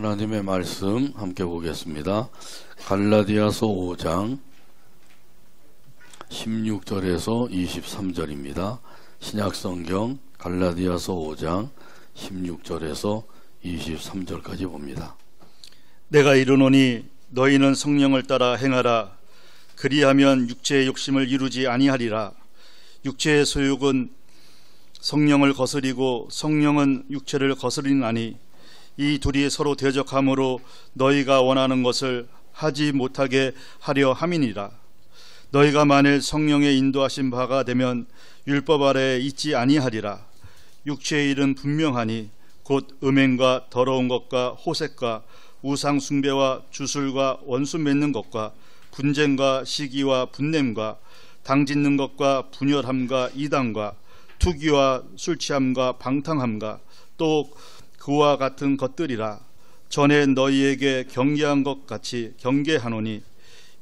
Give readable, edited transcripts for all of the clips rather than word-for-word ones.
하나님의 말씀 함께 보겠습니다. 갈라디아서 5장 16절에서 23절입니다. 신약성경 갈라디아서 5장 16절에서 23절까지 봅니다. 내가 이르노니 너희는 성령을 따라 행하라. 그리하면 육체의 욕심을 이루지 아니하리라. 육체의 소욕은 성령을 거스리고 성령은 육체를 거스리나니 이 둘이 서로 대적함으로 너희가 원하는 것을 하지 못하게 하려 함이니라. 너희가 만일 성령의 인도하신 바가 되면 율법 아래에 있지 아니하리라. 육체의 일은 분명하니 곧 음행과 더러운 것과 호색과 우상 숭배와 주술과 원수 맺는 것과 분쟁과 시기와 분냄과 당짓는 것과 분열함과 이단과 투기와 술취함과 방탕함과 또 그와 같은 것들이라. 전에 너희에게 경계한 것 같이 경계하노니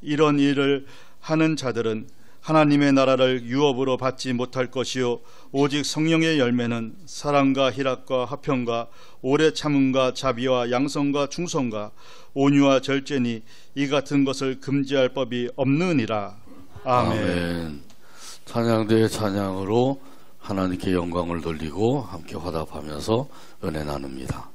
이런 일을 하는 자들은 하나님의 나라를 유업으로 받지 못할 것이요 오직 성령의 열매는 사랑과 희락과 화평과 오래 참음과 자비와 양성과 충성과 온유와 절제니 이 같은 것을 금지할 법이 없느니라. 아멘. 아멘. 찬양대의 찬양으로 하나님께 영광을 돌리고 함께 화답하면서 은혜 나눕니다.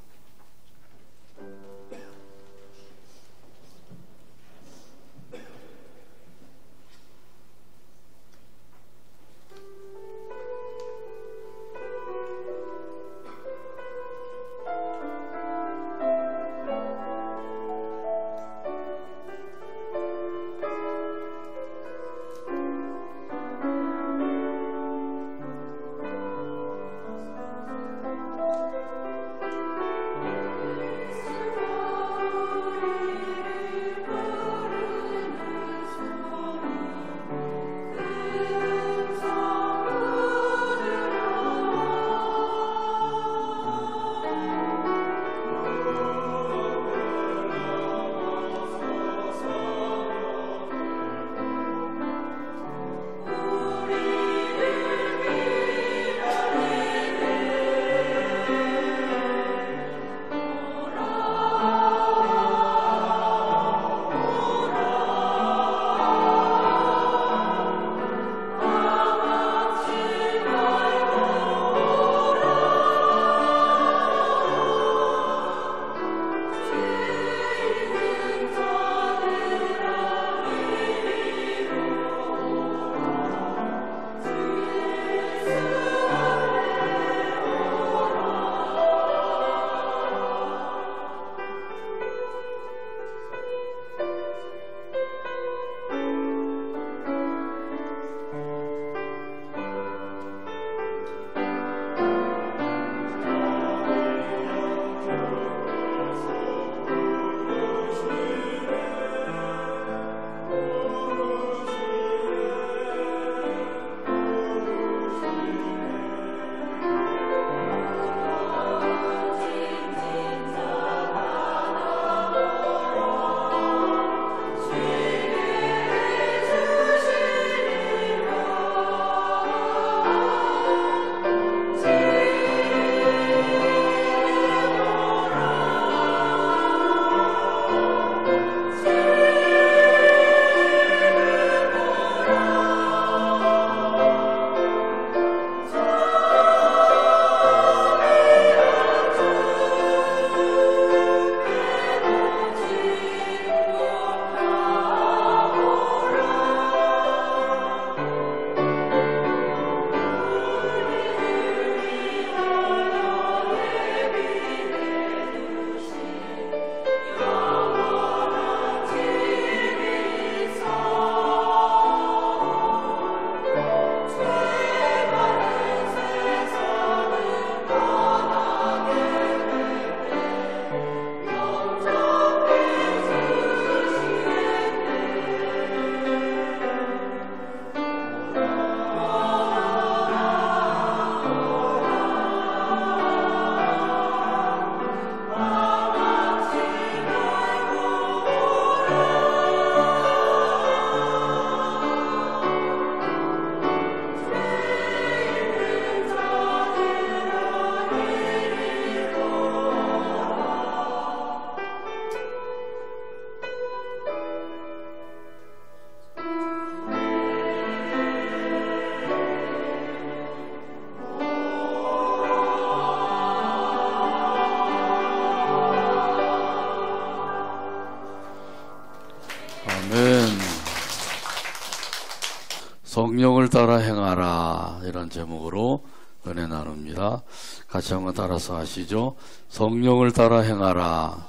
성령을 따라 행하라, 이런 제목으로 은혜 나눕니다. 같이 한번 따라서 하시죠. 성령을 따라 행하라.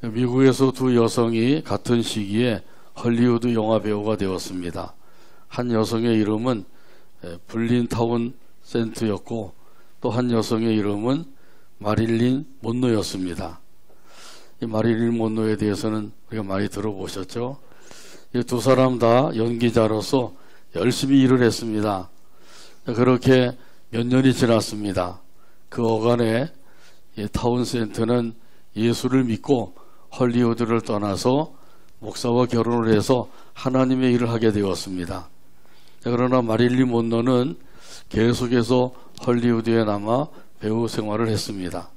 미국에서 두 여성이 같은 시기에 헐리우드 영화 배우가 되었습니다. 한 여성의 이름은 블린 타운센트였고 또 한 여성의 이름은 마릴린 monroe였습니다. 이 마릴린 monroe에 대해서는 우리가 많이 들어보셨죠? 이 두 사람 다 연기자로서 열심히 일을 했습니다. 그렇게 몇 년이 지났습니다. 그 어간에 타운센트는 예수를 믿고 헐리우드를 떠나서 목사와 결혼을 해서 하나님의 일을 하게 되었습니다. 그러나 마릴린 monroe는 계속해서 헐리우드에 남아 배우 생활을 했습니다.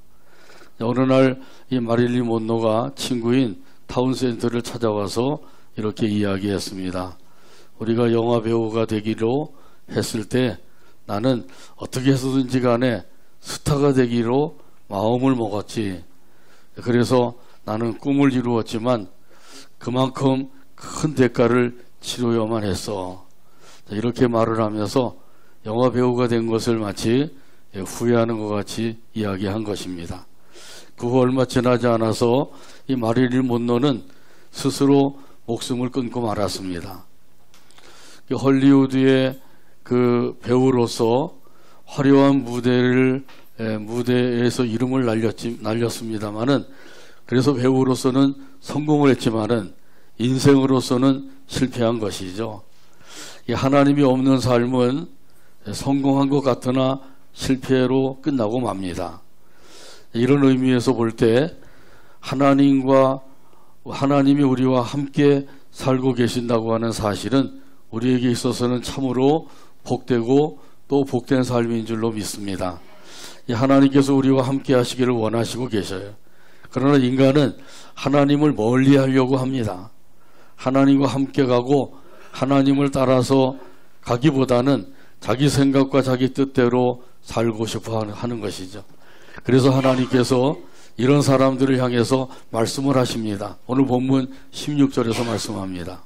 어느 날 이 마릴린 monroe가 친구인 타운센트를 찾아와서 이렇게 이야기했습니다. 우리가 영화 배우가 되기로 했을 때 나는 어떻게 해서든지 간에 스타가 되기로 마음을 먹었지. 그래서 나는 꿈을 이루었지만 그만큼 큰 대가를 치러야만 했어. 이렇게 말을 하면서 영화 배우가 된 것을 마치 후회하는 것 같이 이야기한 것입니다. 그 후 얼마 지나지 않아서 이 마릴린 monroe는 스스로 목숨을 끊고 말았습니다. 헐리우드의 그 배우로서 화려한 무대에서 이름을 날렸습니다만은, 그래서 배우로서는 성공을 했지만은 인생으로서는 실패한 것이죠. 이 하나님이 없는 삶은 성공한 것 같으나 실패로 끝나고 맙니다. 이런 의미에서 볼 때 하나님이 우리와 함께 살고 계신다고 하는 사실은 우리에게 있어서는 참으로 복되고 또 복된 삶인 줄로 믿습니다. 하나님께서 우리와 함께 하시기를 원하시고 계셔요. 그러나 인간은 하나님을 멀리 하려고 합니다. 하나님과 함께 가고 하나님을 따라서 가기보다는 자기 생각과 자기 뜻대로 살고 싶어 하는 것이죠. 그래서 하나님께서 이런 사람들을 향해서 말씀을 하십니다. 오늘 본문 16절에서 말씀합니다.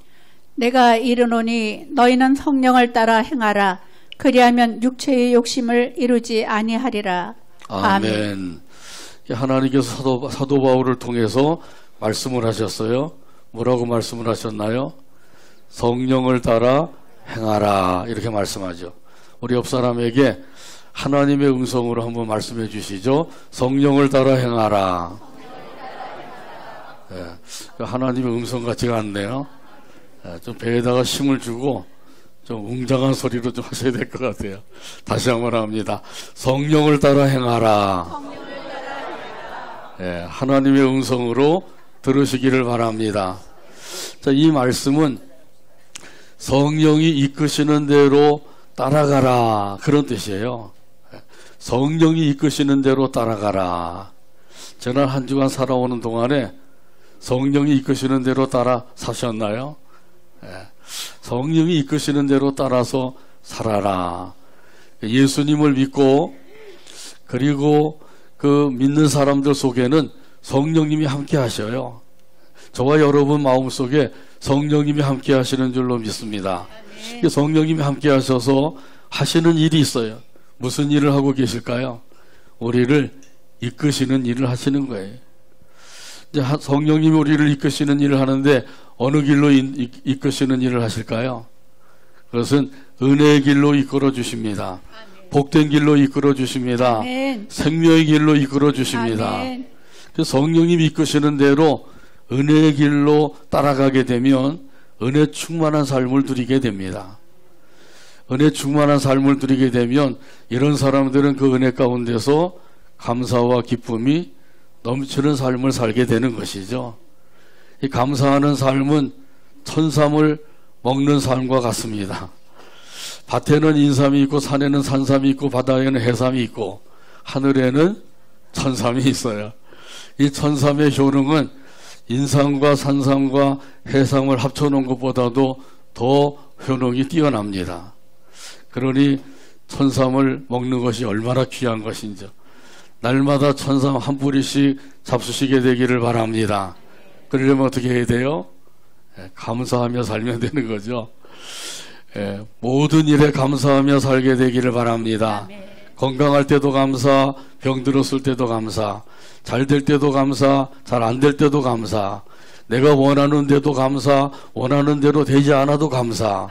내가 이르노니 너희는 성령을 따라 행하라. 그리하면 육체의 욕심을 이루지 아니하리라. 아멘. 하나님께서 사도 바울을 통해서 말씀을 하셨어요. 뭐라고 말씀을 하셨나요? 성령을 따라 행하라, 이렇게 말씀하죠. 우리 옆 사람에게 하나님의 음성으로 한번 말씀해 주시죠. 성령을 따라 행하라. 네, 하나님의 음성 같지가 않네요. 네, 좀 배에다가 힘을 주고 좀 웅장한 소리로 좀 하셔야 될 것 같아요. 다시 한번 합니다. 성령을 따라 행하라. 네, 하나님의 음성으로 들으시기를 바랍니다. 자, 이 말씀은 성령이 이끄시는 대로 따라가라, 그런 뜻이에요. 성령이 이끄시는 대로 따라가라. 지난 한 주간 살아오는 동안에 성령이 이끄시는 대로 따라 사셨나요? 성령이 이끄시는 대로 따라서 살아라. 예수님을 믿고 그리고 그 믿는 사람들 속에는 성령님이 함께 하셔요. 저와 여러분 마음속에 성령님이 함께 하시는 줄로 믿습니다. 성령님이 함께 하셔서 하시는 일이 있어요. 무슨 일을 하고 계실까요? 우리를 이끄시는 일을 하시는 거예요. 이제 성령님이 우리를 이끄시는 일을 하는데 어느 길로 이끄시는 일을 하실까요? 그것은 은혜의 길로 이끌어 주십니다. 복된 길로 이끌어 주십니다. 생명의 길로 이끌어 주십니다. 성령님이 이끄시는 대로 은혜의 길로 따라가게 되면 은혜 충만한 삶을 누리게 됩니다. 은혜 충만한 삶을 누리게 되면 이런 사람들은 그 은혜 가운데서 감사와 기쁨이 넘치는 삶을 살게 되는 것이죠. 이 감사하는 삶은 천삼을 먹는 삶과 같습니다. 밭에는 인삼이 있고 산에는 산삼이 있고 바다에는 해삼이 있고 하늘에는 천삼이 있어요. 이 천삼의 효능은 인삼과 산삼과 해삼을 합쳐놓은 것보다도 더 효능이 뛰어납니다. 그러니 천삼을 먹는 것이 얼마나 귀한 것인지 날마다 천삼 한 뿌리씩 잡수시게 되기를 바랍니다. 그러려면 어떻게 해야 돼요? 감사하며 살면 되는 거죠. 예, 모든 일에 감사하며 살게 되기를 바랍니다. 아멘. 건강할 때도 감사, 병 들었을 때도 감사, 잘 될 때도 감사, 잘 안 될 때도 감사, 내가 원하는 데도 감사, 원하는 대로 되지 않아도 감사.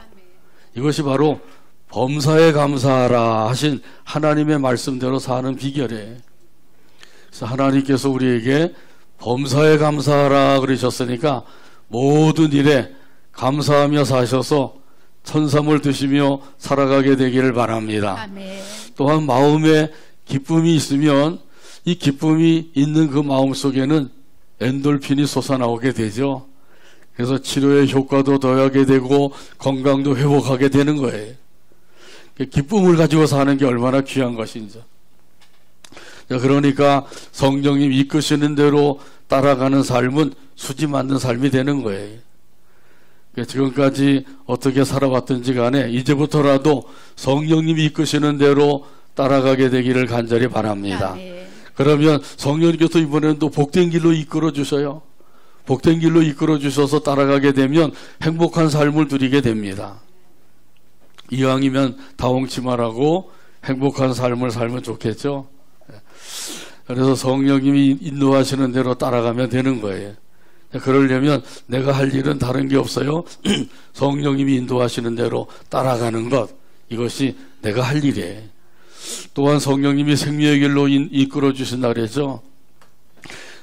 이것이 바로 범사에 감사하라 하신 하나님의 말씀대로 사는 비결이에요. 그래서 하나님께서 우리에게 범사에 감사하라 그러셨으니까 모든 일에 감사하며 사셔서 천삼을 드시며 살아가게 되기를 바랍니다. 아멘. 또한 마음에 기쁨이 있으면 이 기쁨이 있는 그 마음 속에는 엔돌핀이 솟아나오게 되죠. 그래서 치료의 효과도 더하게 되고 건강도 회복하게 되는 거예요. 기쁨을 가지고 사는 게 얼마나 귀한 것인지. 그러니까 성령님 이끄시는 대로 따라가는 삶은 수지 맞는 삶이 되는 거예요. 지금까지 어떻게 살아왔든지 간에 이제부터라도 성령님이 이끄시는 대로 따라가게 되기를 간절히 바랍니다. 아멘. 그러면 성령님께서 이번에는 또 복된 길로 이끌어 주셔요. 복된 길로 이끌어 주셔서 따라가게 되면 행복한 삶을 누리게 됩니다. 이왕이면 다홍치마라고 행복한 삶을 살면 좋겠죠. 그래서 성령님이 인도하시는 대로 따라가면 되는 거예요. 그러려면 내가 할 일은 다른 게 없어요. 성령님이 인도하시는 대로 따라가는 것, 이것이 내가 할 일이에요. 또한 성령님이 생명의 길로 이끌어 주신다 그랬죠.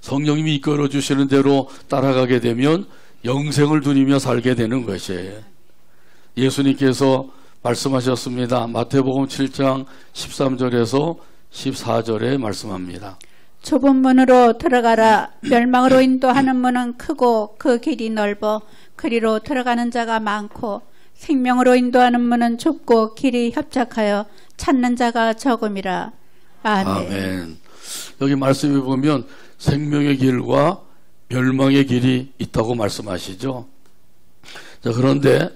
성령님이 이끌어 주시는 대로 따라가게 되면 영생을 누리며 살게 되는 것이에요. 예수님께서 말씀하셨습니다. 마태복음 7장 13절에서 14절에 말씀합니다. 좁은 문으로 들어가라. 멸망으로 인도하는 문은 크고 그 길이 넓어 그리로 들어가는 자가 많고 생명으로 인도하는 문은 좁고 길이 협착하여 찾는 자가 적음이라. 아멘. 아멘. 여기 말씀에 보면 생명의 길과 멸망의 길이 있다고 말씀하시죠. 자, 그런데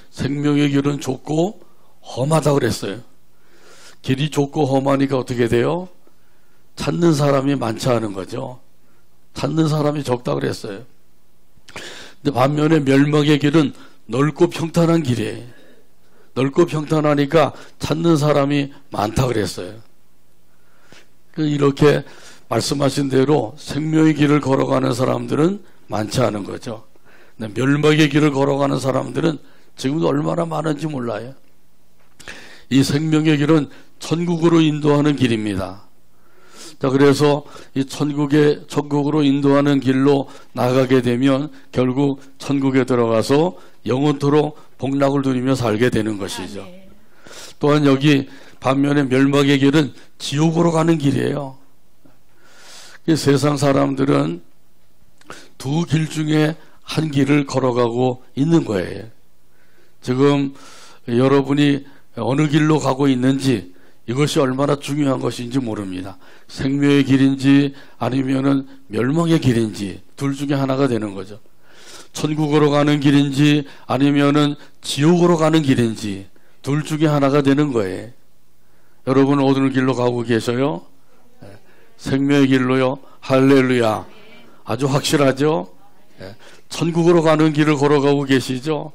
생명의 길은 좁고 험하다고 그랬어요. 길이 좁고 험하니까 어떻게 돼요? 찾는 사람이 많지 않은 거죠. 찾는 사람이 적다고 그랬어요. 근데 반면에 멸망의 길은 넓고 평탄한 길이에요. 넓고 평탄하니까 찾는 사람이 많다고 그랬어요. 이렇게 말씀하신 대로 생명의 길을 걸어가는 사람들은 많지 않은 거죠. 근데 멸망의 길을 걸어가는 사람들은 지금도 얼마나 많은지 몰라요. 이 생명의 길은 천국으로 인도하는 길입니다. 자, 그래서 이 천국으로 인도하는 길로 나가게 되면 결국 천국에 들어가서 영원토록 복락을 누리며 살게 되는 것이죠. 또한 여기 반면에 멸망의 길은 지옥으로 가는 길이에요. 세상 사람들은 두 길 중에 한 길을 걸어가고 있는 거예요. 지금 여러분이 어느 길로 가고 있는지 이것이 얼마나 중요한 것인지 모릅니다. 생명의 길인지 아니면은 멸망의 길인지 둘 중에 하나가 되는 거죠. 천국으로 가는 길인지 아니면은 지옥으로 가는 길인지 둘 중에 하나가 되는 거예요. 여러분은 어느 길로 가고 계셔요? 생명의 길로요. 할렐루야. 아주 확실하죠? 천국으로 가는 길을 걸어가고 계시죠?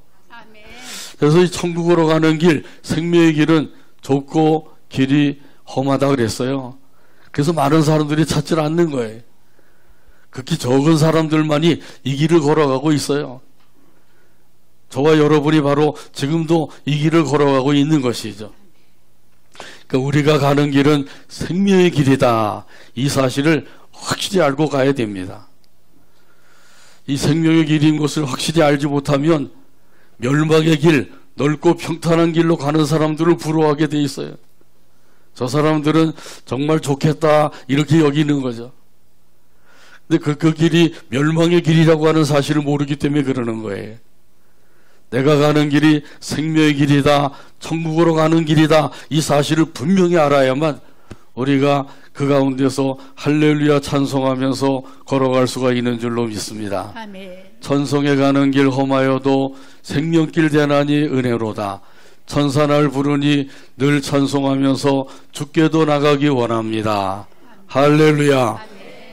그래서 이 천국으로 가는 길, 생명의 길은 좁고 길이 험하다 그랬어요. 그래서 많은 사람들이 찾지 않는 거예요. 극히 적은 사람들만이 이 길을 걸어가고 있어요. 저와 여러분이 바로 지금도 이 길을 걸어가고 있는 것이죠. 그러니까 우리가 가는 길은 생명의 길이다. 이 사실을 확실히 알고 가야 됩니다. 이 생명의 길인 것을 확실히 알지 못하면 멸망의 길, 넓고 평탄한 길로 가는 사람들을 부러워하게 돼 있어요. 저 사람들은 정말 좋겠다 이렇게 여기는 거죠. 근데 그 길이 멸망의 길이라고 하는 사실을 모르기 때문에 그러는 거예요. 내가 가는 길이 생명의 길이다, 천국으로 가는 길이다, 이 사실을 분명히 알아야만 우리가 그 가운데서 할렐루야 찬송하면서 걸어갈 수가 있는 줄로 믿습니다. 아멘. 천성에 가는 길 험하여도 생명길 되나니 은혜로다. 천사날 부르니 늘 찬송하면서 주께도 나가기 원합니다. 할렐루야.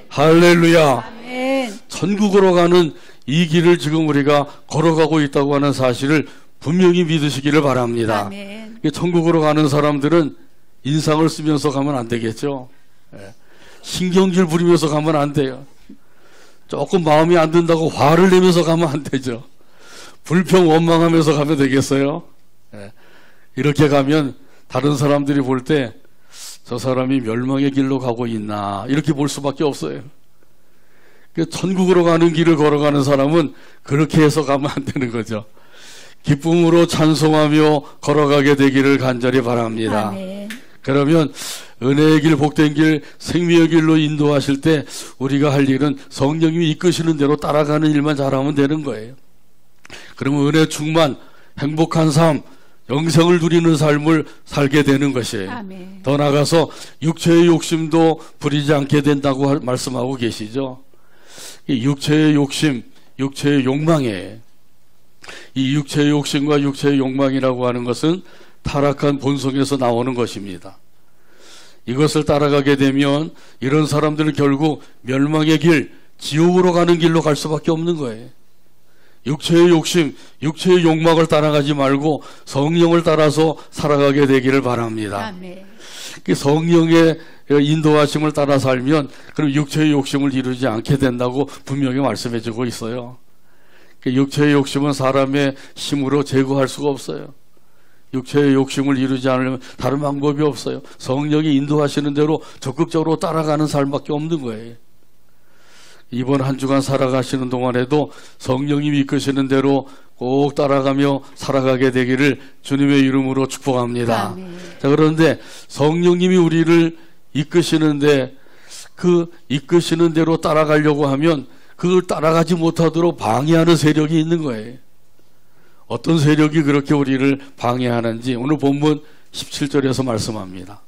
할렐루야. 아멘. 천국으로 가는 이 길을 지금 우리가 걸어가고 있다고 하는 사실을 분명히 믿으시기를 바랍니다. 아멘. 천국으로 가는 사람들은 인상을 쓰면서 가면 안 되겠죠. 예. 신경질 부리면서 가면 안 돼요. 조금 마음이 안 든다고 화를 내면서 가면 안 되죠. 불평 원망하면서 가면 되겠어요. 예. 이렇게 가면 다른 사람들이 볼 때 저 사람이 멸망의 길로 가고 있나 이렇게 볼 수밖에 없어요. 천국으로 가는 길을 걸어가는 사람은 그렇게 해서 가면 안 되는 거죠. 기쁨으로 찬송하며 걸어가게 되기를 간절히 바랍니다. 아멘. 그러면 은혜의 길, 복된 길, 생명의 길로 인도하실 때 우리가 할 일은 성령님이 이끄시는 대로 따라가는 일만 잘하면 되는 거예요. 그러면 은혜 충만, 행복한 삶, 영생을 누리는 삶을 살게 되는 것이에요. 아멘. 더 나아가서 육체의 욕심도 부리지 않게 된다고 말씀하고 계시죠. 이 육체의 욕심, 육체의 욕망이에요. 이 육체의 욕심과 육체의 욕망이라고 하는 것은 타락한 본성에서 나오는 것입니다. 이것을 따라가게 되면 이런 사람들은 결국 멸망의 길, 지옥으로 가는 길로 갈 수밖에 없는 거예요. 육체의 욕심, 육체의 욕망을 따라가지 말고 성령을 따라서 살아가게 되기를 바랍니다. 아멘. 성령의 인도하심을 따라 살면 그럼 육체의 욕심을 이루지 않게 된다고 분명히 말씀해 주고 있어요. 육체의 욕심은 사람의 힘으로 제거할 수가 없어요. 육체의 욕심을 이루지 않으려면 다른 방법이 없어요. 성령이 인도하시는 대로 적극적으로 따라가는 삶밖에 없는 거예요. 이번 한 주간 살아가시는 동안에도 성령님이 이끄시는 대로 꼭 따라가며 살아가게 되기를 주님의 이름으로 축복합니다. 아멘. 자, 그런데 성령님이 우리를 이끄시는데 그 이끄시는 대로 따라가려고 하면 그걸 따라가지 못하도록 방해하는 세력이 있는 거예요. 어떤 세력이 그렇게 우리를 방해하는지 오늘 본문 17절에서 말씀합니다.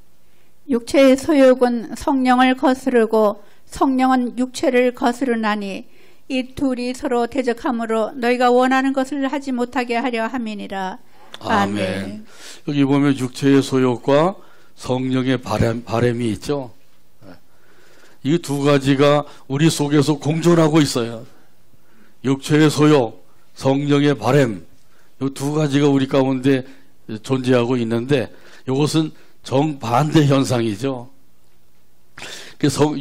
육체의 소욕은 성령을 거스르고 성령은 육체를 거스르나니 이 둘이 서로 대적함으로 너희가 원하는 것을 하지 못하게 하려 함이니라. 아멘. 여기 보면 육체의 소욕과 성령의 바램이 있죠. 이 두 가지가 우리 속에서 공존하고 있어요. 육체의 소욕, 성령의 바램, 이 두 가지가 우리 가운데 존재하고 있는데 이것은 정반대 현상이죠.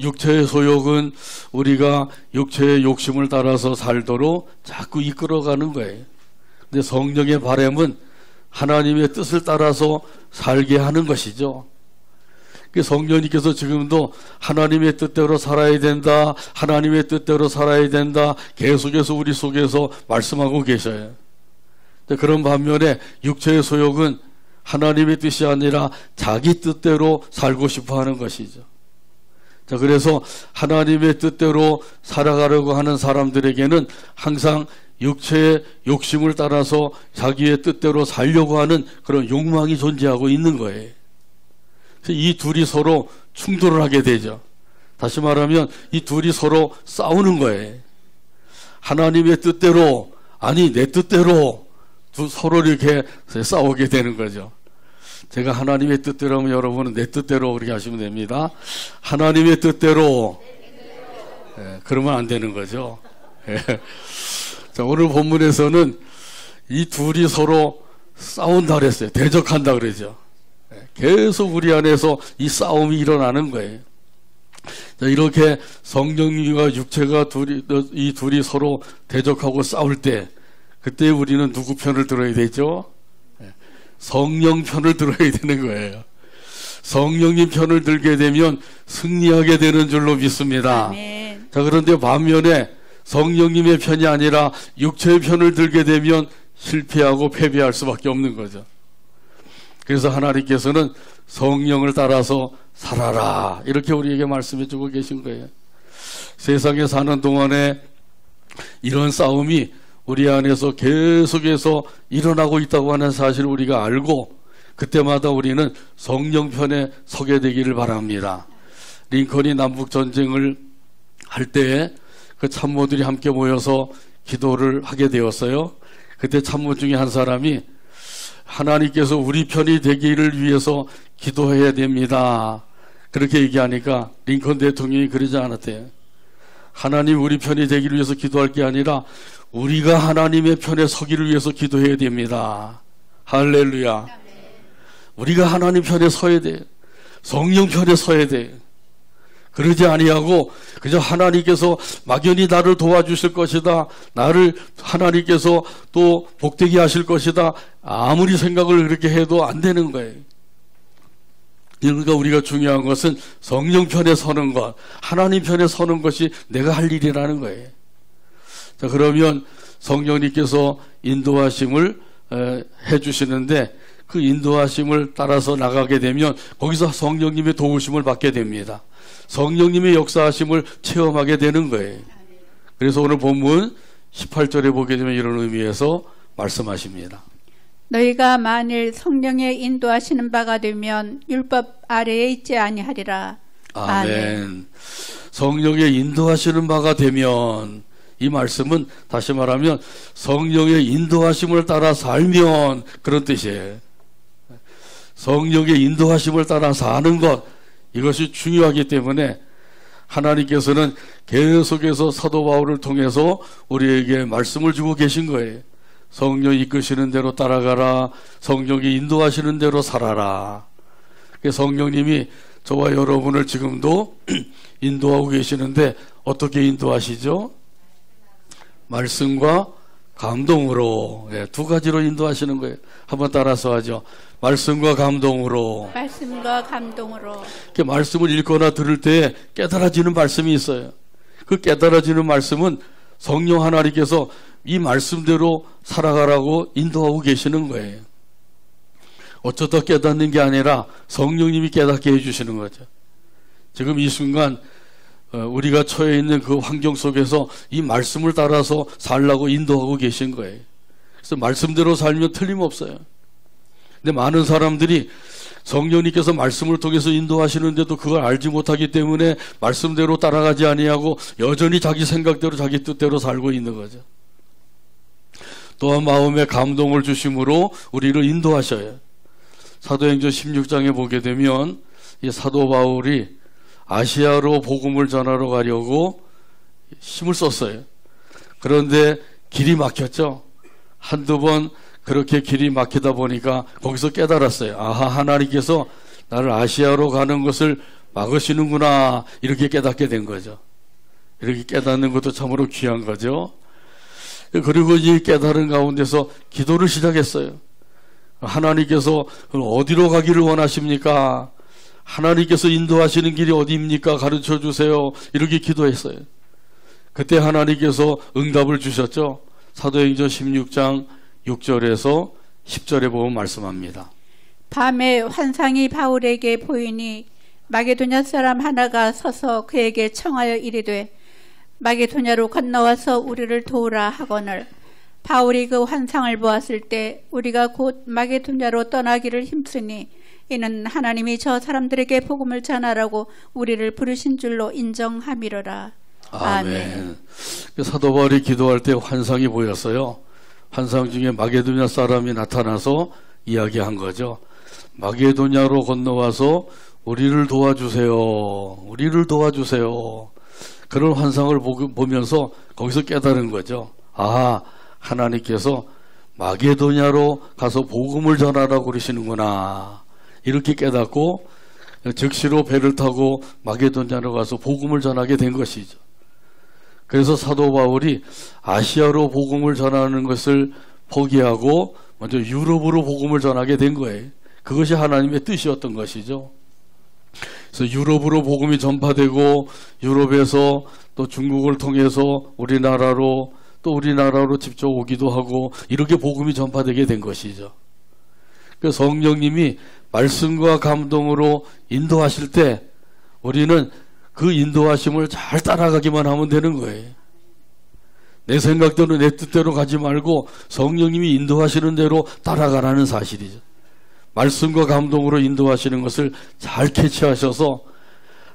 육체의 소욕은 우리가 육체의 욕심을 따라서 살도록 자꾸 이끌어가는 거예요. 근데 성령의 바램은 하나님의 뜻을 따라서 살게 하는 것이죠. 성령님께서 지금도 하나님의 뜻대로 살아야 된다, 하나님의 뜻대로 살아야 된다 계속해서 우리 속에서 말씀하고 계셔요. 그런 반면에 육체의 소욕은 하나님의 뜻이 아니라 자기 뜻대로 살고 싶어 하는 것이죠. 자, 그래서 하나님의 뜻대로 살아가려고 하는 사람들에게는 항상 육체의 욕심을 따라서 자기의 뜻대로 살려고 하는 그런 욕망이 존재하고 있는 거예요. 이 둘이 서로 충돌을 하게 되죠. 다시 말하면 이 둘이 서로 싸우는 거예요. 하나님의 뜻대로, 아니 내 뜻대로 서로 이렇게 싸우게 되는 거죠. 제가 하나님의 뜻대로 하면 여러분은 내 뜻대로 그렇게 하시면 됩니다. 하나님의 뜻대로. 그러면 안 되는 거죠. 자, 오늘 본문에서는 이 둘이 서로 싸운다 그랬어요. 대적한다 그러죠. 계속 우리 안에서 이 싸움이 일어나는 거예요. 자, 이렇게 성령님과 육체가 이 둘이 서로 대적하고 싸울 때 그때 우리는 누구 편을 들어야 되죠? 성령 편을 들어야 되는 거예요. 성령님 편을 들게 되면 승리하게 되는 줄로 믿습니다. 아멘. 자, 그런데 반면에 성령님의 편이 아니라 육체의 편을 들게 되면 실패하고 패배할 수밖에 없는 거죠. 그래서 하나님께서는 성령을 따라서 살아라 이렇게 우리에게 말씀해 주고 계신 거예요. 세상에 사는 동안에 이런 싸움이 우리 안에서 계속해서 일어나고 있다고 하는 사실을 우리가 알고 그때마다 우리는 성령 편에 서게 되기를 바랍니다. 링컨이 남북전쟁을 할 때 그 참모들이 함께 모여서 기도를 하게 되었어요. 그때 참모 중에 한 사람이 하나님께서 우리 편이 되기를 위해서 기도해야 됩니다. 그렇게 얘기하니까 링컨 대통령이 그러지 않았대요. 하나님 우리 편이 되기를 위해서 기도할 게 아니라 우리가 하나님의 편에 서기를 위해서 기도해야 됩니다. 할렐루야. 우리가 하나님 편에 서야 돼. 성령 편에 서야 돼. 그러지 아니하고 그저 하나님께서 막연히 나를 도와주실 것이다. 나를 하나님께서 또 복되게 하실 것이다. 아무리 생각을 그렇게 해도 안 되는 거예요. 그러니까 우리가 중요한 것은 성령 편에 서는 것, 하나님 편에 서는 것이 내가 할 일이라는 거예요. 자, 그러면 성령님께서 인도하심을 해주시는데 그 인도하심을 따라서 나가게 되면 거기서 성령님의 도우심을 받게 됩니다. 성령님의 역사하심을 체험하게 되는 거예요. 그래서 오늘 본문 18절에 보게 되면 이런 의미에서 말씀하십니다. 너희가 만일 성령의 인도하시는 바가 되면 율법 아래에 있지 아니하리라. 아멘. 성령의 인도하시는 바가 되면, 이 말씀은 다시 말하면 성령의 인도하심을 따라 살면 그런 뜻이에요. 성령의 인도하심을 따라 사는 것, 이것이 중요하기 때문에 하나님께서는 계속해서 사도 바울을 통해서 우리에게 말씀을 주고 계신 거예요. 성령이 이끄시는 대로 따라가라. 성령이 인도하시는 대로 살아라. 성령님이 저와 여러분을 지금도 인도하고 계시는데 어떻게 인도하시죠? 말씀과 감동으로. 두 가지로 인도하시는 거예요. 한번 따라서 하죠. 말씀과 감동으로. 말씀과 감동으로. 이렇게 말씀을 읽거나 들을 때 깨달아지는 말씀이 있어요. 그 깨달아지는 말씀은 성령 하나님께서 이 말씀대로 살아가라고 인도하고 계시는 거예요. 어쩌다 깨닫는 게 아니라 성령님이 깨닫게 해주시는 거죠. 지금 이 순간 우리가 처해 있는 그 환경 속에서 이 말씀을 따라서 살라고 인도하고 계신 거예요. 그래서 말씀대로 살면 틀림없어요. 근데 많은 사람들이 성령님께서 말씀을 통해서 인도하시는데도 그걸 알지 못하기 때문에 말씀대로 따라가지 아니하고 여전히 자기 생각대로 자기 뜻대로 살고 있는 거죠. 또한 마음에 감동을 주심으로 우리를 인도하셔요. 사도행전 16장에 보게 되면 이 사도 바울이 아시아로 복음을 전하러 가려고 힘을 썼어요. 그런데 길이 막혔죠. 한두 번 그렇게 길이 막히다 보니까 거기서 깨달았어요. 아하, 하나님께서 나를 아시아로 가는 것을 막으시는구나. 이렇게 깨닫게 된 거죠. 이렇게 깨닫는 것도 참으로 귀한 거죠. 그리고 이 깨달은 가운데서 기도를 시작했어요. 하나님께서 어디로 가기를 원하십니까? 하나님께서 인도하시는 길이 어디입니까? 가르쳐 주세요. 이렇게 기도했어요. 그때 하나님께서 응답을 주셨죠. 사도행전 16장 6절에서 10절에 보면 말씀합니다. 밤에 환상이 바울에게 보이니 마게도냐 사람 하나가 서서 그에게 청하여 이르되 마게도냐로 건너와서 우리를 도우라 하거늘 바울이 그 환상을 보았을 때 우리가 곧 마게도냐로 떠나기를 힘쓰니 이는 하나님이 저 사람들에게 복음을 전하라고 우리를 부르신 줄로 인정함이로라. 아멘. 사도 바울이 기도할 때 환상이 보였어요. 환상 중에 마게도냐 사람이 나타나서 이야기한 거죠. 마게도냐로 건너와서 우리를 도와주세요. 우리를 도와주세요. 그런 환상을 보면서 거기서 깨달은 거죠. 아, 하나님께서 마게도냐로 가서 복음을 전하라고 그러시는구나. 이렇게 깨닫고 즉시로 배를 타고 마게도냐로 가서 복음을 전하게 된 것이죠. 그래서 사도 바울이 아시아로 복음을 전하는 것을 포기하고 먼저 유럽으로 복음을 전하게 된 거예요. 그것이 하나님의 뜻이었던 것이죠. 그래서 유럽으로 복음이 전파되고 유럽에서 또 중국을 통해서 우리나라로 또 우리나라로 직접 오기도 하고 이렇게 복음이 전파되게 된 것이죠. 그래서 성령님이 말씀과 감동으로 인도하실 때 우리는 그 인도하심을 잘 따라가기만 하면 되는 거예요. 내 생각대로 내 뜻대로 가지 말고 성령님이 인도하시는 대로 따라가라는 사실이죠. 말씀과 감동으로 인도하시는 것을 잘 캐치하셔서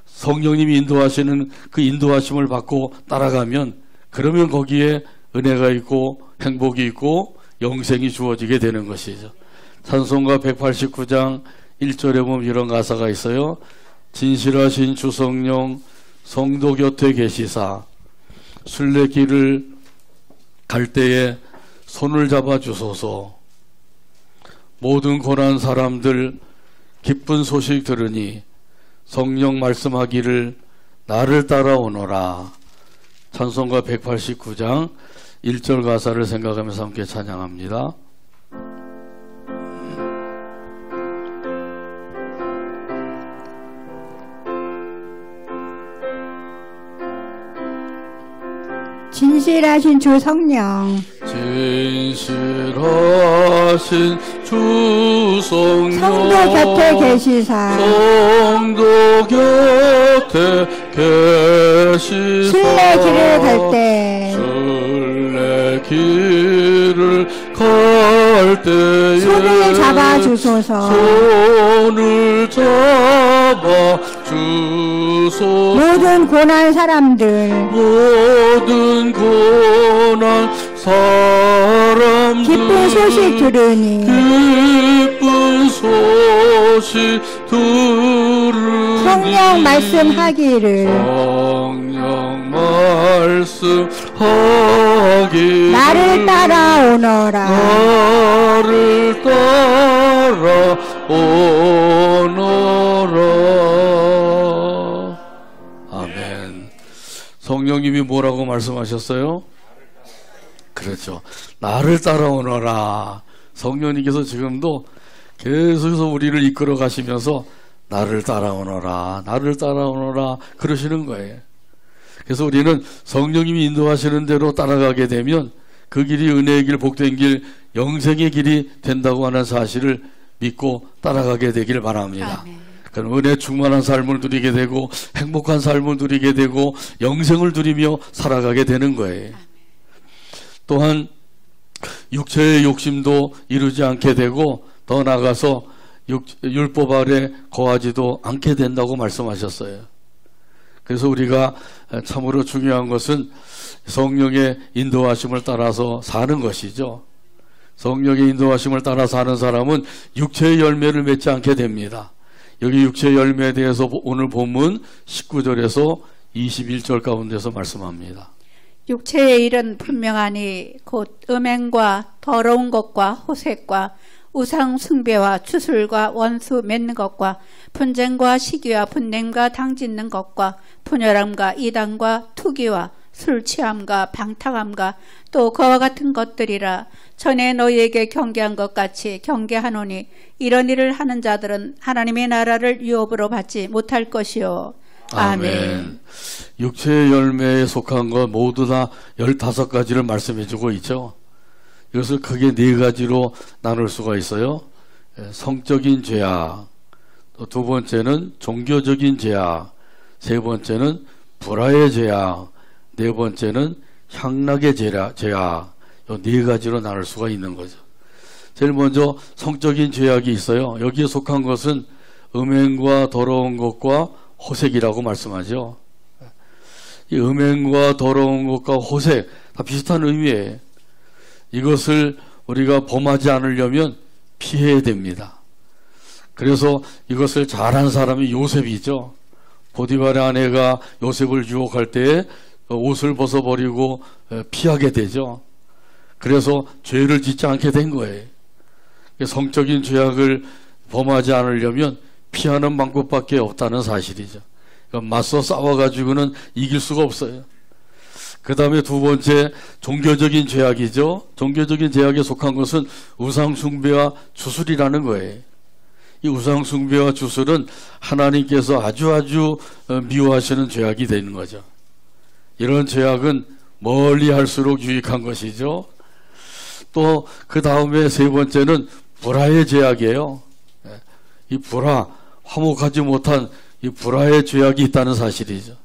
성령님이 인도하시는 그 인도하심을 받고 따라가면 그러면 거기에 은혜가 있고 행복이 있고 영생이 주어지게 되는 것이죠. 찬송가 189장 1절에 보면 이런 가사가 있어요. 진실하신 주성령 성도 곁에 계시사 순례길을 갈 때에 손을 잡아 주소서. 모든 고난 사람들 기쁜 소식 들으니 성령 말씀하기를 나를 따라오너라. 찬송가 189장 1절 가사를 생각하면서 함께 찬양합니다. 진실하신 주 성령, 진실하신 주 성령, 성도 곁에 계시사 성도 곁에 계시사 순례길을 갈 때 순례길을 갈 때에 손을 잡아 주소서. 손을 잡아 주소서. 모든 고난 사람들 모든 고난 사람들 기쁜 소식 들으니 기쁜 소식 들으니 성령 말씀하기를 성령 말씀하기를 나를 따라오너라. 나를 따라오너라. 아멘. 성령님이 뭐라고 말씀하셨어요? 그렇죠. 나를 따라오너라. 성령님께서 지금도 계속해서 우리를 이끌어 가시면서 나를 따라오너라, 나를 따라오너라 그러시는 거예요. 그래서 우리는 성령님이 인도하시는 대로 따라가게 되면 그 길이 은혜의 길, 복된 길, 영생의 길이 된다고 하는 사실을 믿고 따라가게 되길 바랍니다. 그럼 은혜 충만한 삶을 누리게 되고 행복한 삶을 누리게 되고 영생을 누리며 살아가게 되는 거예요. 또한 육체의 욕심도 이루지 않게 되고 더 나아가서 율법 아래 거하지도 않게 된다고 말씀하셨어요. 그래서 우리가 참으로 중요한 것은 성령의 인도하심을 따라서 사는 것이죠. 성령의 인도하심을 따라 사는 사람은 육체의 열매를 맺지 않게 됩니다. 여기 육체의 열매에 대해서 오늘 본문 19절에서 21절 가운데서 말씀합니다. 육체의 일은 분명하니 곧 음행과 더러운 것과 호색과 우상 숭배와 추술과 원수 맺는 것과 분쟁과 시기와 분냄과 당짓는 것과 분열함과 이단과 투기와 술 취함과 방탕함과 또 그와 같은 것들이라. 전에 너희에게 경계한 것 같이 경계하노니 이런 일을 하는 자들은 하나님의 나라를 유업으로 받지 못할 것이요. 아멘. 육체의 열매에 속한 것 모두 다 15가지를 말씀해 주고 있죠. 이것을 크게 4가지로 나눌 수가 있어요. 성적인 죄악, 또 두 번째는 종교적인 죄악, 세 번째는 불화의 죄악, 네 번째는 향락의 죄악, 이 4가지로 나눌 수가 있는 거죠. 제일 먼저 성적인 죄악이 있어요. 여기에 속한 것은 음행과 더러운 것과 호색이라고 말씀하죠. 이 음행과 더러운 것과 호색 다 비슷한 의미예요. 이것을 우리가 범하지 않으려면 피해야 됩니다. 그래서 이것을 잘한 사람이 요셉이죠. 보디발의 아내가 요셉을 유혹할 때 옷을 벗어버리고 피하게 되죠. 그래서 죄를 짓지 않게 된 거예요. 성적인 죄악을 범하지 않으려면 피하는 방법밖에 없다는 사실이죠. 맞서 싸워가지고는 이길 수가 없어요. 그 다음에 두 번째 종교적인 죄악이죠. 종교적인 죄악에 속한 것은 우상숭배와 주술이라는 거예요. 이 우상숭배와 주술은 하나님께서 아주 미워하시는 죄악이 되는 거죠. 이런 죄악은 멀리 할수록 유익한 것이죠. 또 그 다음에 세 번째는 불화의 죄악이에요. 이 불화, 화목하지 못한 이 불화의 죄악이 있다는 사실이죠.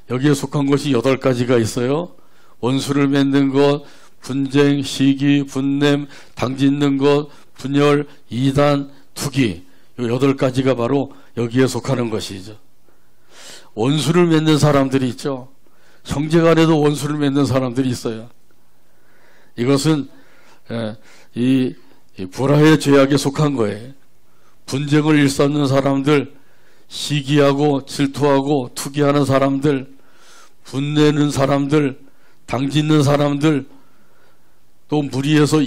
여기에 속한 것이 8가지가 있어요. 원수를 맺는 것, 분쟁, 시기, 분냄, 당짓는 것, 분열, 이단, 투기, 이 8가지가 바로 여기에 속하는 것이죠. 원수를 맺는 사람들이 있죠. 형제간에도 원수를 맺는 사람들이 있어요. 이것은 이 불화의 죄악에 속한 거예요. 분쟁을 일삼는 사람들, 시기하고 질투하고 투기하는 사람들, 분내는 사람들, 당짓는 사람들, 또 무리해서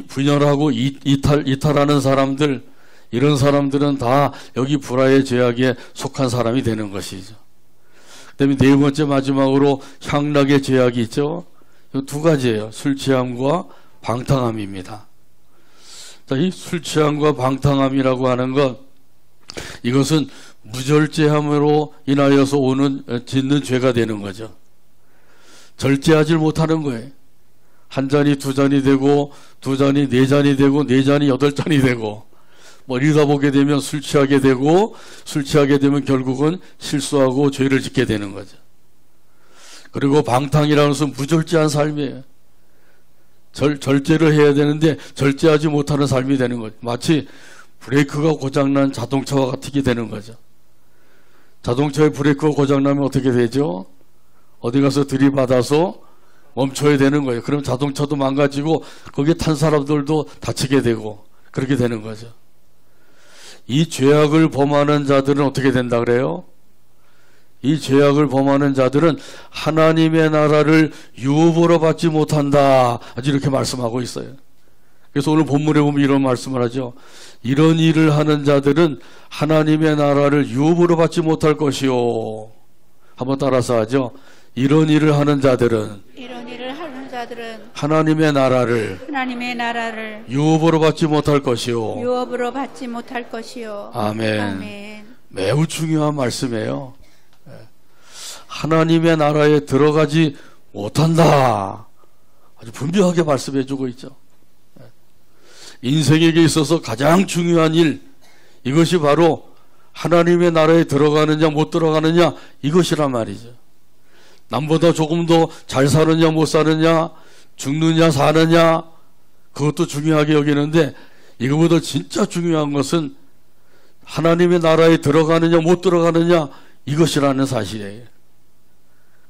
분열하고 이탈하는 사람들, 이런 사람들은 다 여기 불화의 죄악에 속한 사람이 되는 것이죠. 그다음에 네 번째 마지막으로 향락의 죄악이 있죠. 이 두 가지예요. 술 취함과 방탕함입니다. 자, 이 술 취함과 방탕함이라고 하는 것, 이것은 무절제함으로 인하여서 짓는 죄가 되는 거죠. 절제하지 못하는 거예요. 한 잔이 두 잔이 되고, 두 잔이 네 잔이 되고, 네 잔이 여덟 잔이 되고, 뭐 이러다 보게 되면 술 취하게 되고, 술 취하게 되면 결국은 실수하고 죄를 짓게 되는 거죠. 그리고 방탕이라는 것은 무절제한 삶이에요. 절제를 해야 되는데 절제하지 못하는 삶이 되는 거죠. 마치 브레이크가 고장난 자동차와 같게 되는 거죠. 자동차의 브레이크가 고장나면 어떻게 되죠? 어디 가서 들이받아서 멈춰야 되는 거예요. 그럼 자동차도 망가지고 거기에 탄 사람들도 다치게 되고 그렇게 되는 거죠. 이 죄악을 범하는 자들은 어떻게 된다 그래요? 이 죄악을 범하는 자들은 하나님의 나라를 유업으로 받지 못한다. 아주 이렇게 말씀하고 있어요. 그래서 오늘 본문에 보면 이런 말씀을 하죠. 이런 일을 하는 자들은 하나님의 나라를 유업으로 받지 못할 것이요. 한번 따라서 하죠. 이런 일을 하는 자들은 하나님의 나라를 유업으로 받지 못할 것이요. 아멘. 아멘. 매우 중요한 말씀이에요. 하나님의 나라에 들어가지 못한다. 아주 분명하게 말씀해 주고 있죠. 인생에게 있어서 가장 중요한 일, 이것이 바로 하나님의 나라에 들어가느냐 못 들어가느냐 이것이란 말이죠. 남보다 조금 더 잘 사느냐 못 사느냐, 죽느냐 사느냐, 그것도 중요하게 여기는데 이거보다 진짜 중요한 것은 하나님의 나라에 들어가느냐 못 들어가느냐 이것이라는 사실이에요.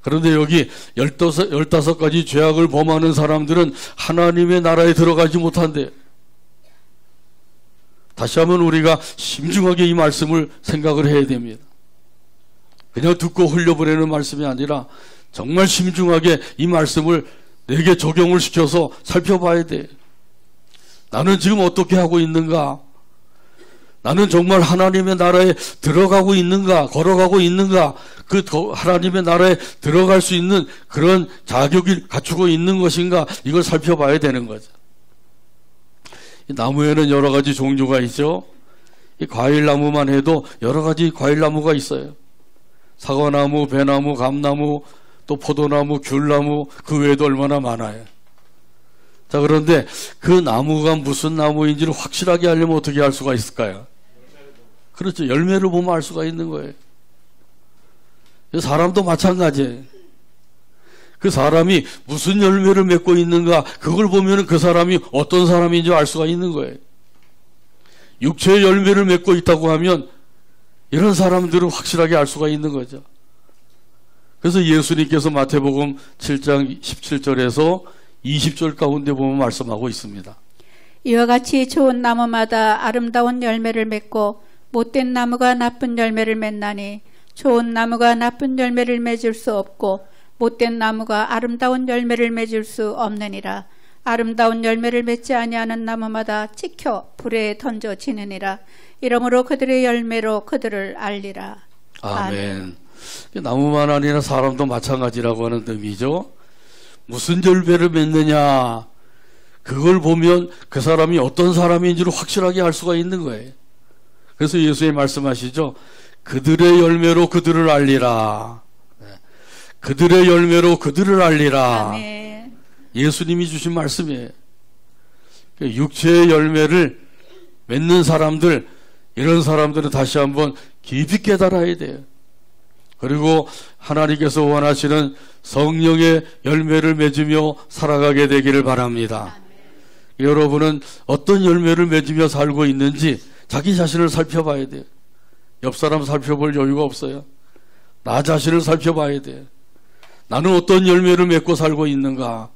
그런데 여기 15가지 죄악을 범하는 사람들은 하나님의 나라에 들어가지 못한대요. 다시 한번 우리가 심중하게 이 말씀을 생각을 해야 됩니다. 그냥 듣고 흘려보내는 말씀이 아니라 정말 심중하게 이 말씀을 내게 적용을 시켜서 살펴봐야 돼. 나는 지금 어떻게 하고 있는가? 나는 정말 하나님의 나라에 들어가고 있는가? 걸어가고 있는가? 그 하나님의 나라에 들어갈 수 있는 그런 자격을 갖추고 있는 것인가? 이걸 살펴봐야 되는 거죠. 이 나무에는 여러 가지 종류가 있죠. 이 과일나무만 해도 여러 가지 과일나무가 있어요. 사과나무, 배나무, 감나무, 또 포도나무, 귤나무, 그 외에도 얼마나 많아요. 자, 그런데 그 나무가 무슨 나무인지를 확실하게 알려면 어떻게 알 수가 있을까요? 그렇죠. 열매를 보면 알 수가 있는 거예요. 사람도 마찬가지예요. 그 사람이 무슨 열매를 맺고 있는가, 그걸 보면 그 사람이 어떤 사람인지 알 수가 있는 거예요. 육체의 열매를 맺고 있다고 하면 이런 사람들은 확실하게 알 수가 있는 거죠. 그래서 예수님께서 마태복음 7장 17절에서 20절 가운데 보면 말씀하고 있습니다. 이와 같이 좋은 나무마다 아름다운 열매를 맺고 못된 나무가 나쁜 열매를 맺나니 좋은 나무가 나쁜 열매를 맺을 수 없고 못된 나무가 아름다운 열매를 맺을 수 없느니라. 아름다운 열매를 맺지 아니하는 나무마다 찍혀 불에 던져지느니라. 이러므로 그들의 열매로 그들을 알리라. 아멘. 나무만 아니라 사람도 마찬가지라고 하는 의미죠. 무슨 열매를 맺느냐, 그걸 보면 그 사람이 어떤 사람인지를 확실하게 알 수가 있는 거예요. 그래서 예수님 말씀하시죠. 그들의 열매로 그들을 알리라. 그들의 열매로 그들을 알리라. 아멘. 예수님이 주신 말씀이에요. 육체의 열매를 맺는 사람들, 이런 사람들은 다시 한번 깊이 깨달아야 돼요. 그리고 하나님께서 원하시는 성령의 열매를 맺으며 살아가게 되기를 바랍니다. 여러분은 어떤 열매를 맺으며 살고 있는지 자기 자신을 살펴봐야 돼요. 옆 사람 살펴볼 여유가 없어요. 나 자신을 살펴봐야 돼요. 나는 어떤 열매를 맺고 살고 있는가?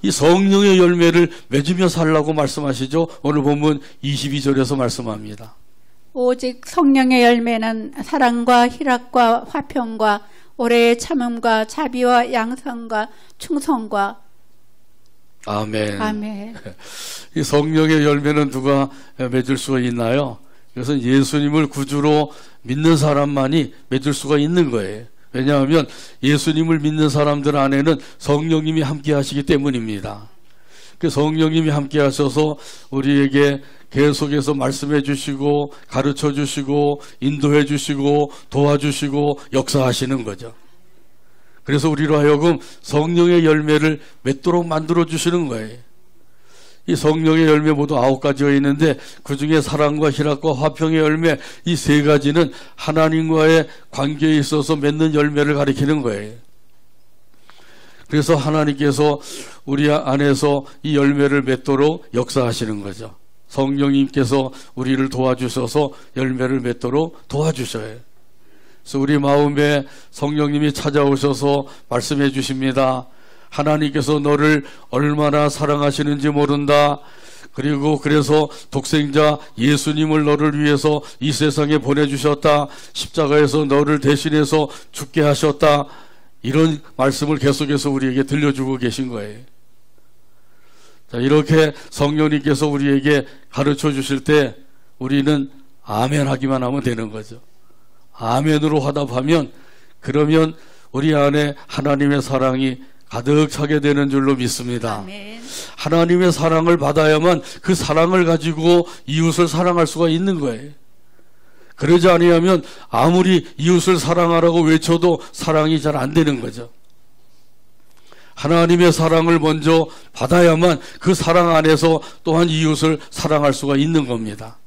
이 성령의 열매를 맺으며 살라고 말씀하시죠. 오늘 본문 22절에서 말씀합니다. 오직 성령의 열매는 사랑과 희락과 화평과 오래의 참음과 자비와 양선과 충성과 아멘. 아멘. 이 성령의 열매는 누가 맺을 수가 있나요? 이것은 예수님을 구주로 믿는 사람만이 맺을 수가 있는 거예요. 왜냐하면 예수님을 믿는 사람들 안에는 성령님이 함께 하시기 때문입니다. 그 성령님이 함께 하셔서 우리에게 계속해서 말씀해 주시고 가르쳐 주시고 인도해 주시고 도와주시고 역사하시는 거죠. 그래서 우리로 하여금 성령의 열매를 맺도록 만들어 주시는 거예요. 이 성령의 열매 모두 9가지가 있는데 그 중에 사랑과 희락과 화평의 열매, 이 3가지는 하나님과의 관계에 있어서 맺는 열매를 가리키는 거예요. 그래서 하나님께서 우리 안에서 이 열매를 맺도록 역사하시는 거죠. 성령님께서 우리를 도와주셔서 열매를 맺도록 도와주셔요. 그래서 우리 마음에 성령님이 찾아오셔서 말씀해 주십니다. 하나님께서 너를 얼마나 사랑하시는지 모른다. 그리고 그래서 독생자 예수님을 너를 위해서 이 세상에 보내주셨다. 십자가에서 너를 대신해서 죽게 하셨다. 이런 말씀을 계속해서 우리에게 들려주고 계신 거예요. 자, 이렇게 성령님께서 우리에게 가르쳐 주실 때 우리는 아멘 하기만 하면 되는 거죠. 아멘으로 화답하면 그러면 우리 안에 하나님의 사랑이 가득 차게 되는 줄로 믿습니다. 아멘. 하나님의 사랑을 받아야만 그 사랑을 가지고 이웃을 사랑할 수가 있는 거예요. 그러지 아니하면 아무리 이웃을 사랑하라고 외쳐도 사랑이 잘 안 되는 거죠. 하나님의 사랑을 먼저 받아야만 그 사랑 안에서 또한 이웃을 사랑할 수가 있는 겁니다.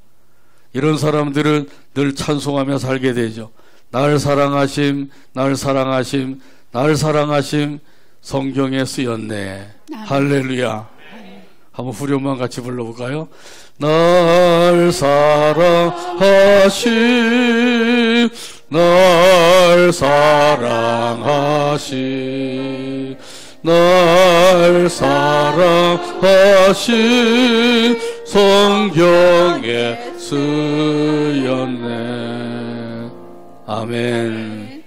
이런 사람들은 늘 찬송하며 살게 되죠. 날 사랑하심, 날 사랑하심, 날 사랑하심 성경에 쓰였네. 할렐루야. 한번 후렴만 같이 불러볼까요? 날 사랑하심, 날 사랑하심, 날 사랑하심 성경에 쓰였네. 아멘.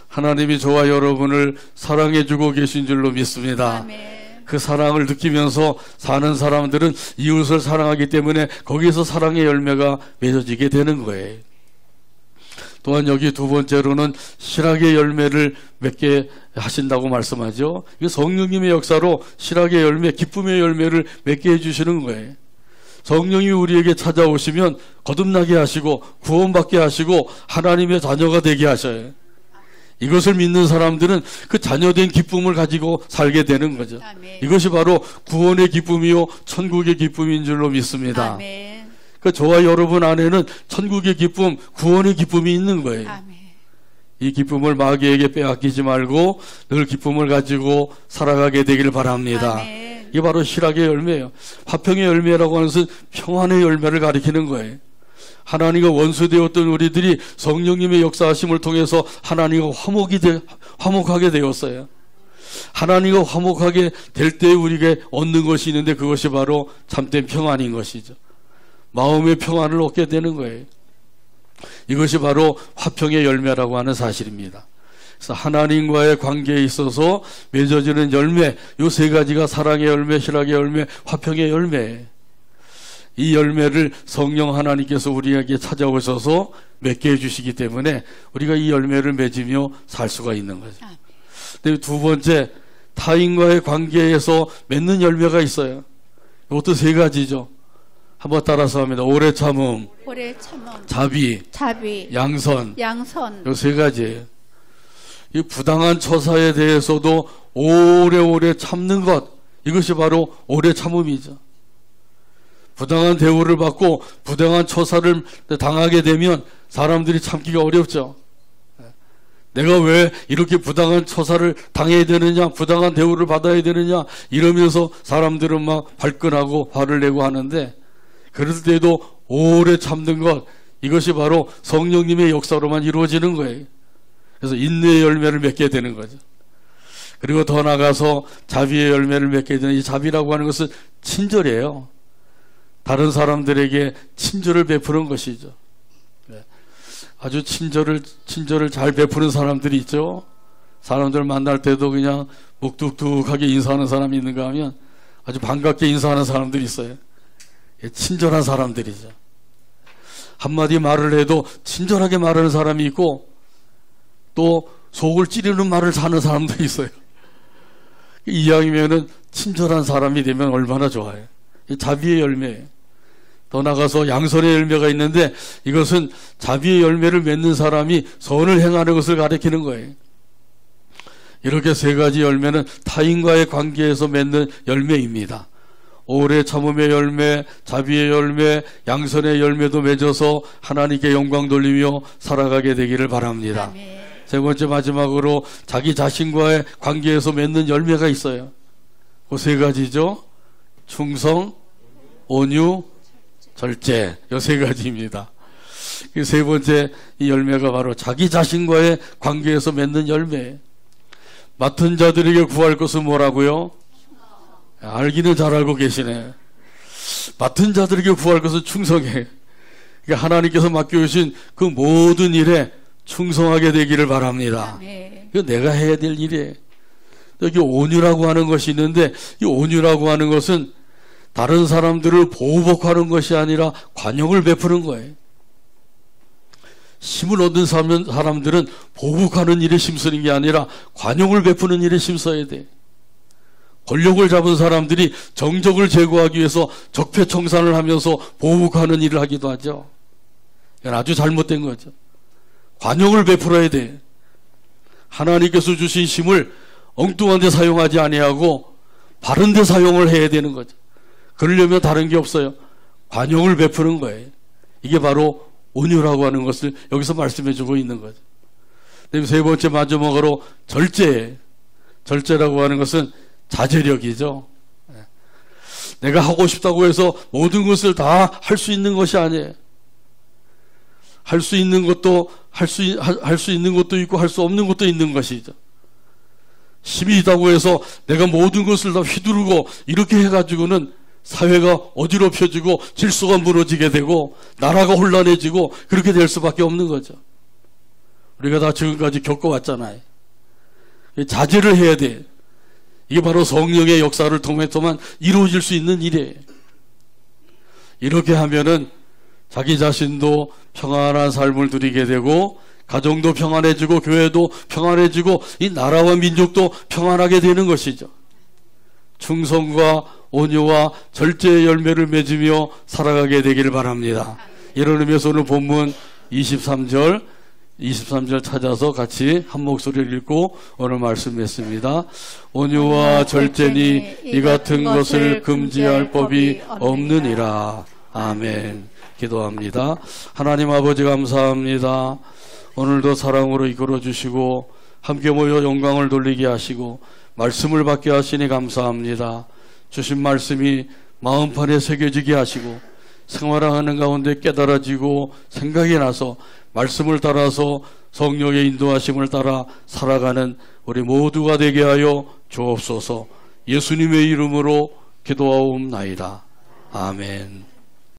하나님이 저와 여러분을 사랑해주고 계신 줄로 믿습니다. 아멘. 그 사랑을 느끼면서 사는 사람들은 이웃을 사랑하기 때문에 거기서 사랑의 열매가 맺어지게 되는 거예요. 또한 여기 2번째로는 실학의 열매를 맺게 하신다고 말씀하죠. 이거 성령님의 역사로 실학의 열매, 기쁨의 열매를 맺게 해주시는 거예요. 성령이 우리에게 찾아오시면 거듭나게 하시고 구원받게 하시고 하나님의 자녀가 되게 하셔요. 이것을 믿는 사람들은 그 자녀된 기쁨을 가지고 살게 되는 거죠. 아멘. 이것이 바로 구원의 기쁨이요 천국의 기쁨인 줄로 믿습니다. 아멘. 그 저와 여러분 안에는 천국의 기쁨, 구원의 기쁨이 있는 거예요. 아멘. 이 기쁨을 마귀에게 빼앗기지 말고 늘 기쁨을 가지고 살아가게 되길 바랍니다. 아멘. 이게 바로 실학의 열매예요. 화평의 열매라고 하는 것은 평안의 열매를 가리키는 거예요. 하나님과 원수되었던 우리들이 성령님의 역사하심을 통해서 하나님과 화목하게 되었어요. 하나님과 화목하게 될 때 우리가 얻는 것이 있는데 그것이 바로 참된 평안인 것이죠. 마음의 평안을 얻게 되는 거예요. 이것이 바로 화평의 열매라고 하는 사실입니다. 그래서 하나님과의 관계에 있어서 맺어지는 열매, 이 3가지가 사랑의 열매, 희락의 열매, 화평의 열매예요. 이 열매를 성령 하나님께서 우리에게 찾아오셔서 맺게 해주시기 때문에 우리가 이 열매를 맺으며 살 수가 있는 거죠. 근데 2번째, 타인과의 관계에서 맺는 열매가 있어요. 이것도 3가지죠. 한번 따라서 합니다. 오래 참음, 오래 참음, 자비, 자비, 양선. 양선. 이 3가지예요. 이 부당한 처사에 대해서도 오래오래 참는 것, 이것이 바로 오래 참음이죠. 부당한 대우를 받고 부당한 처사를 당하게 되면 사람들이 참기가 어렵죠. 내가 왜 이렇게 부당한 처사를 당해야 되느냐, 부당한 대우를 받아야 되느냐 이러면서 사람들은 막 발끈하고 화를 내고 하는데, 그럴 때도 오래 참는 것, 이것이 바로 성령님의 역사로만 이루어지는 거예요. 그래서 인내의 열매를 맺게 되는 거죠. 그리고 더 나아가서 자비의 열매를 맺게 되는, 이 자비라고 하는 것은 친절이에요. 다른 사람들에게 친절을 베푸는 것이죠. 아주 친절을 잘 베푸는 사람들이 있죠. 사람들 만날 때도 그냥 묵뚝뚝하게 인사하는 사람이 있는가 하면 아주 반갑게 인사하는 사람들이 있어요. 친절한 사람들이죠. 한마디 말을 해도 친절하게 말하는 사람이 있고 또 속을 찌르는 말을 하는 사람도 있어요. 이왕이면은 친절한 사람이 되면 얼마나 좋아요. 자비의 열매예요. 더 나가서 양선의 열매가 있는데 이것은 자비의 열매를 맺는 사람이 선을 행하는 것을 가리키는 거예요. 이렇게 세 가지 열매는 타인과의 관계에서 맺는 열매입니다. 오래 참음의 열매, 자비의 열매, 양선의 열매도 맺어서 하나님께 영광 돌리며 살아가게 되기를 바랍니다. 아멘. 세 번째 마지막으로 자기 자신과의 관계에서 맺는 열매가 있어요. 그 세 가지죠. 충성, 온유, 절제. 이 세 가지입니다. 그 세 번째 이 열매가 바로 자기 자신과의 관계에서 맺는 열매예요. 맡은 자들에게 구할 것은 뭐라고요? 알기는 잘 알고 계시네. 맡은 자들에게 구할 것은 충성해. 그러니까 하나님께서 맡겨주신 그 모든 일에 충성하게 되기를 바랍니다. 이거 내가 해야 될 일이에요. 여기 온유라고 하는 것이 있는데 이 온유라고 하는 것은 다른 사람들을 보복하는 것이 아니라 관용을 베푸는 거예요. 힘을 얻은 사람들은 보복하는 일에 힘쓰는 게 아니라 관용을 베푸는 일에 힘써야 돼. 권력을 잡은 사람들이 정적을 제거하기 위해서 적폐청산을 하면서 보복하는 일을 하기도 하죠. 이건 아주 잘못된 거죠. 관용을 베풀어야 돼. 하나님께서 주신 힘을 엉뚱한 데 사용하지 아니하고 바른 데 사용을 해야 되는 거죠. 그러려면 다른 게 없어요. 관용을 베푸는 거예요. 이게 바로 온유라고 하는 것을 여기서 말씀해 주고 있는 거죠. 세 번째 마지막으로 절제. 절제라고 하는 것은 자제력이죠. 내가 하고 싶다고 해서 모든 것을 다 할 수 있는 것이 아니에요. 할 수 있는 것도 할 수 있는 것도 있고 할 수 없는 것도 있는 것이죠. 힘이 있다고 해서 내가 모든 것을 다 휘두르고 이렇게 해가지고는 사회가 어지럽혀지고 질서가 무너지게 되고 나라가 혼란해지고 그렇게 될 수밖에 없는 거죠. 우리가 다 지금까지 겪어왔잖아요. 자제를 해야 돼. 이게 바로 성령의 역사를 통해서만 이루어질 수 있는 일이에요. 이렇게 하면은 자기 자신도 평안한 삶을 누리게 되고 가정도 평안해지고 교회도 평안해지고 이 나라와 민족도 평안하게 되는 것이죠. 충성과 온유와 절제의 열매를 맺으며 살아가게 되기를 바랍니다. 이런 의미에서 오늘 본문 23절 찾아서 같이 한 목소리를 읽고 오늘 말씀했습니다. 온유와 절제니 이 같은 것을 금지할 법이 없느니라. 아멘. 기도합니다. 하나님 아버지 감사합니다. 오늘도 사랑으로 이끌어 주시고 함께 모여 영광을 돌리게 하시고 말씀을 받게 하시니 감사합니다. 주신 말씀이 마음판에 새겨지게 하시고 생활하는 가운데 깨달아지고 생각이 나서 말씀을 따라서 성령의 인도하심을 따라 살아가는 우리 모두가 되게 하여 주옵소서. 예수님의 이름으로 기도하옵나이다. 아멘.